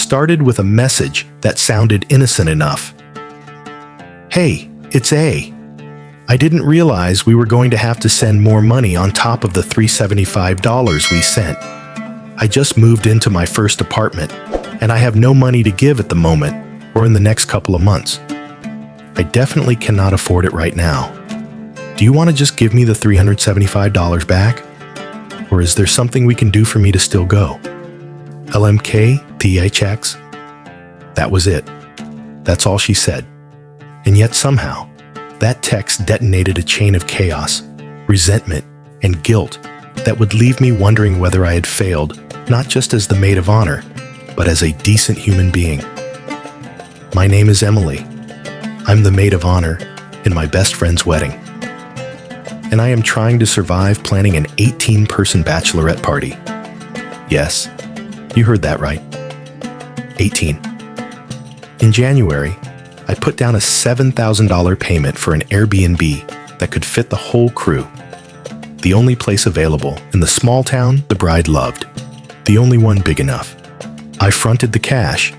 started with a message that sounded innocent enough. "Hey, it's A. I didn't realize we were going to have to send more money on top of the $375 we sent. I just moved into my first apartment, and I have no money to give at the moment or in the next couple of months. I definitely cannot afford it right now. Do you want to just give me the $375 back? Or is there something we can do for me to still go? LMK, THX." That was it. That's all she said. And yet somehow, that text detonated a chain of chaos, resentment, and guilt that would leave me wondering whether I had failed, not just as the maid of honor, but as a decent human being. My name is Emily. I'm the maid of honor in my best friend's wedding. And I am trying to survive planning an 18-person bachelorette party. Yes, you heard that right. 18. In January, I put down a $7,000 payment for an Airbnb that could fit the whole crew. The only place available in the small town the bride loved. The only one big enough. I fronted the cash,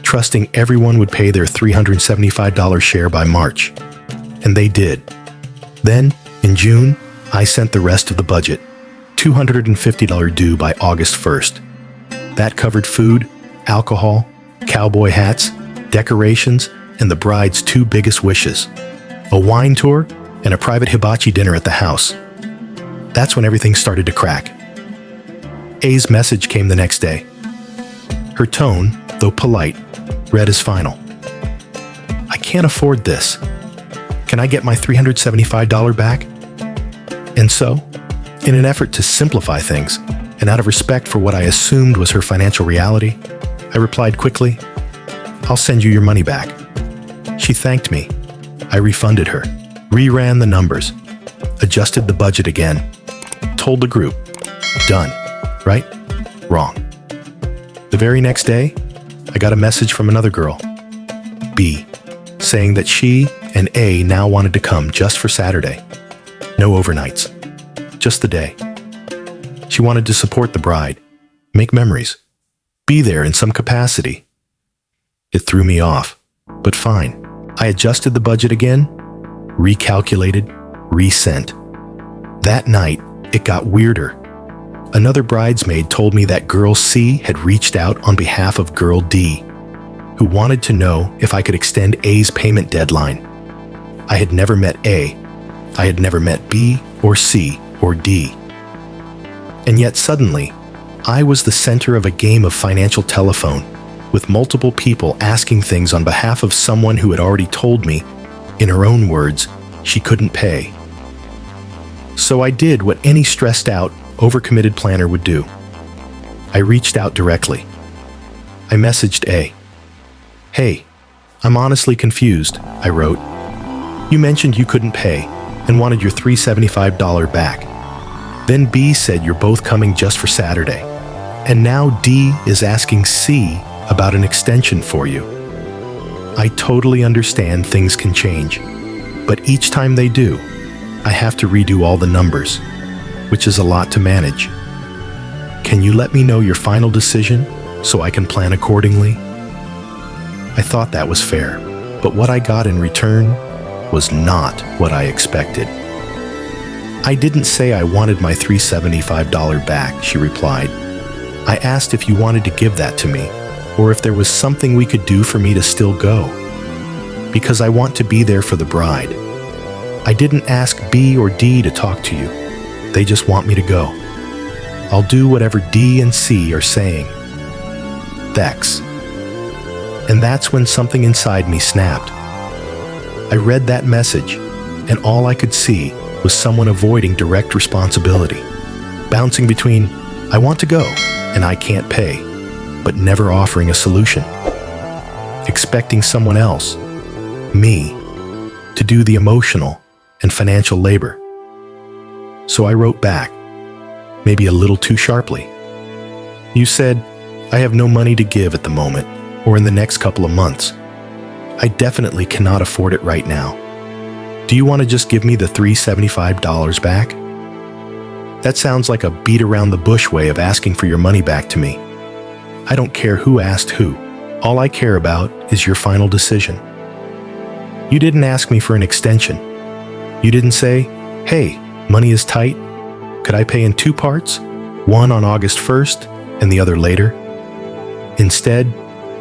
trusting everyone would pay their $375 share by March. And they did. Then, in June, I sent the rest of the budget, $250 due by August 1st. That covered food, alcohol, cowboy hats, decorations, and the bride's two biggest wishes, a wine tour and a private hibachi dinner at the house. That's when everything started to crack. A's message came the next day. Her tone, though polite, read as final. "I can't afford this. Can I get my $375 back?" And so, in an effort to simplify things, and out of respect for what I assumed was her financial reality, I replied quickly, "I'll send you your money back." She thanked me. I refunded her, reran the numbers, adjusted the budget again, told the group, done, right? Wrong. The very next day, I got a message from another girl, B, saying that she and A now wanted to come just for Saturday. No overnights, just the day. She wanted to support the bride, make memories, be there in some capacity. It threw me off, but fine. I adjusted the budget again, recalculated, resent. That night, it got weirder. Another bridesmaid told me that girl C had reached out on behalf of girl D, who wanted to know if I could extend A's payment deadline. I had never met A. I had never met B or C or D. And yet suddenly, I was the center of a game of financial telephone, with multiple people asking things on behalf of someone who had already told me, in her own words, she couldn't pay. So I did what any stressed out, overcommitted planner would do. I reached out directly. I messaged A. "Hey, I'm honestly confused," I wrote. "You mentioned you couldn't pay and wanted your $375 back. Then B said you're both coming just for Saturday. And now D is asking C about an extension for you. I totally understand things can change, but each time they do, I have to redo all the numbers, which is a lot to manage. Can you let me know your final decision so I can plan accordingly?" I thought that was fair, but what I got in return was not what I expected. "I didn't say I wanted my $375 back," she replied. "I asked if you wanted to give that to me, or if there was something we could do for me to still go. Because I want to be there for the bride. I didn't ask B or D to talk to you. They just want me to go. I'll do whatever D and C are saying. Thanks." And that's when something inside me snapped. I read that message, and all I could see was someone avoiding direct responsibility, bouncing between, "I want to go," and "I can't pay," but never offering a solution. Expecting someone else, me, to do the emotional and financial labor. So I wrote back, maybe a little too sharply. "You said, I have no money to give at the moment, or in the next couple of months. I definitely cannot afford it right now. Do you want to just give me the $375 back?" That sounds like a beat around the bush way of asking for your money back to me. I don't care who asked who. All I care about is your final decision. You didn't ask me for an extension. You didn't say, hey, money is tight. Could I pay in 2 parts? One on August 1st and the other later? Instead,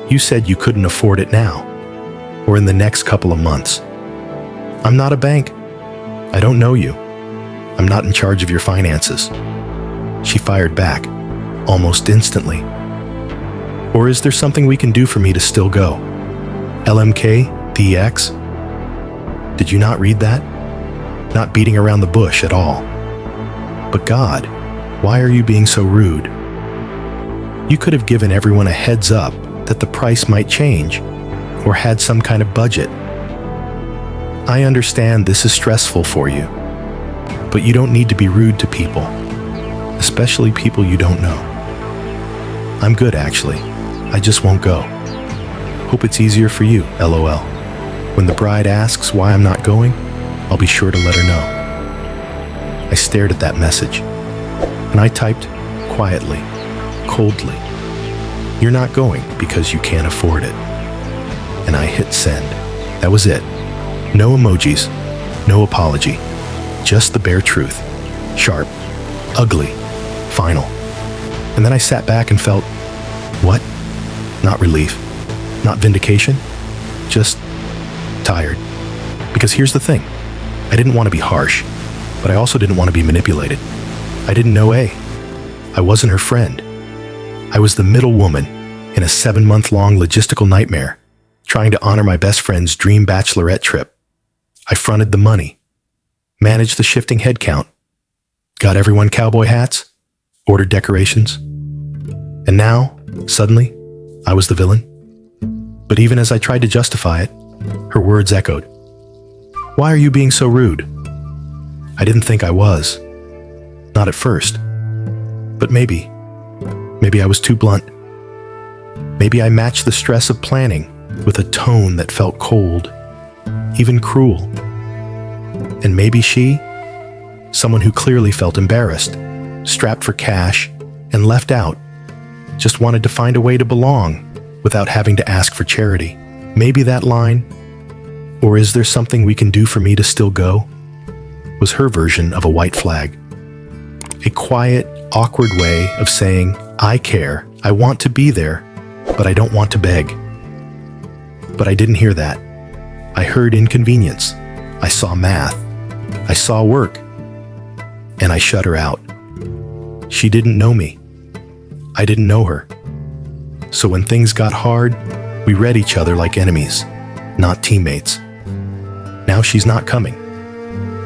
you said you couldn't afford it now or in the next couple of months. I'm not a bank. I don't know you. I'm not in charge of your finances. She fired back, almost instantly. Or is there something we can do for me to still go? LMK, the ex? Did you not read that? Not beating around the bush at all. But God, why are you being so rude? You could have given everyone a heads up that the price might change, or had some kind of budget. I understand this is stressful for you, but you don't need to be rude to people, especially people you don't know. I'm good, actually. I just won't go. Hope it's easier for you, LOL. When the bride asks why I'm not going, I'll be sure to let her know. I stared at that message, and I typed quietly, coldly, "You're not going because you can't afford it." And I hit send. That was it. No emojis, no apology, just the bare truth. Sharp, ugly, final. And then I sat back and felt, what? Not relief, not vindication, just tired. Because here's the thing, I didn't want to be harsh, but I also didn't want to be manipulated. I didn't know A. I wasn't her friend. I was the middle woman in a 7-month-long logistical nightmare, trying to honor my best friend's dream bachelorette trip. I fronted the money, managed the shifting headcount, got everyone cowboy hats, ordered decorations. And now, suddenly, I was the villain. But even as I tried to justify it, her words echoed. Why are you being so rude? I didn't think I was. Not at first. But maybe I was too blunt. Maybe I matched the stress of planning with a tone that felt cold, even cruel. And maybe she, someone who clearly felt embarrassed, strapped for cash, and left out, just wanted to find a way to belong without having to ask for charity. Maybe that line, "Or is there something we can do for me to still go?" was her version of a white flag. A quiet, awkward way of saying, I care, I want to be there, but I don't want to beg. But I didn't hear that. I heard inconvenience. I saw math. I saw work. And I shut her out. She didn't know me. I didn't know her. So when things got hard, we read each other like enemies, not teammates. Now she's not coming.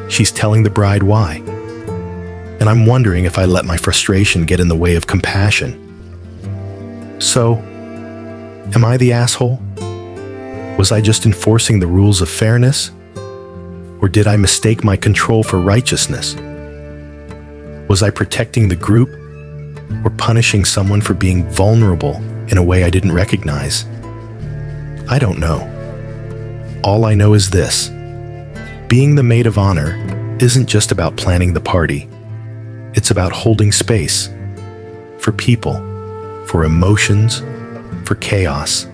She's telling the bride why. And I'm wondering if I let my frustration get in the way of compassion. So, am I the asshole? Was I just enforcing the rules of fairness? Or did I mistake my control for righteousness? Was I protecting the group or punishing someone for being vulnerable in a way I didn't recognize? I don't know. All I know is this. Being the maid of honor isn't just about planning the party. It's about holding space for people, for emotions, for chaos.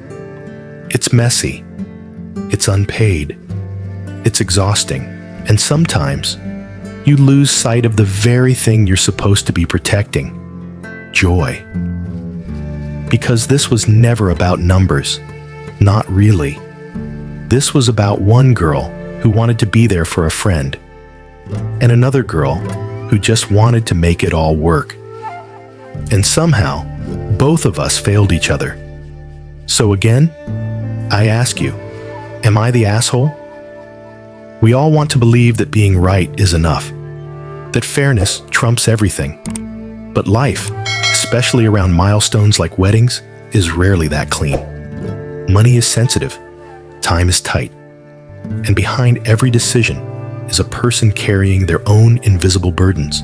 It's messy. It's unpaid. It's exhausting. And sometimes you lose sight of the very thing you're supposed to be protecting: joy. Because this was never about numbers. Not really. This was about one girl who wanted to be there for a friend, and another girl who just wanted to make it all work. And somehow, both of us failed each other. So again, I ask you, am I the asshole? We all want to believe that being right is enough, that fairness trumps everything. But life, especially around milestones like weddings, is rarely that clean. Money is sensitive, time is tight, and behind every decision is a person carrying their own invisible burdens.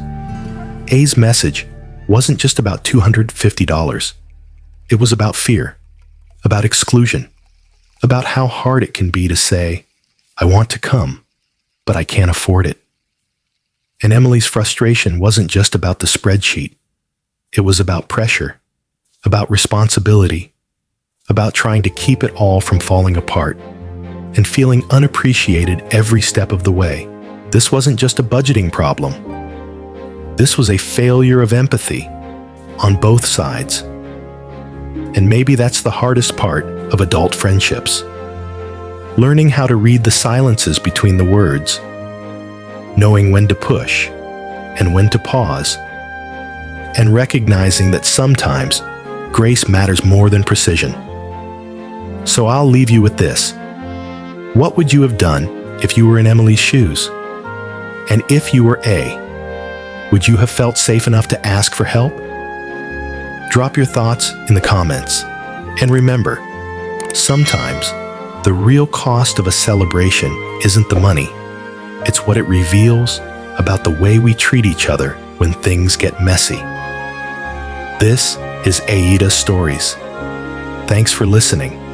A's message wasn't just about $250. It was about fear, about exclusion, about how hard it can be to say, I want to come, but I can't afford it. And Emily's frustration wasn't just about the spreadsheet. It was about pressure, about responsibility, about trying to keep it all from falling apart and feeling unappreciated every step of the way. This wasn't just a budgeting problem. This was a failure of empathy on both sides. And maybe that's the hardest part of adult friendships. Learning how to read the silences between the words, knowing when to push and when to pause, and recognizing that sometimes grace matters more than precision. So I'll leave you with this. What would you have done if you were in Emily's shoes? And if you were A, would you have felt safe enough to ask for help? Drop your thoughts in the comments. And remember, sometimes the real cost of a celebration isn't the money. It's what it reveals about the way we treat each other when things get messy. This is AITA Stories. Thanks for listening.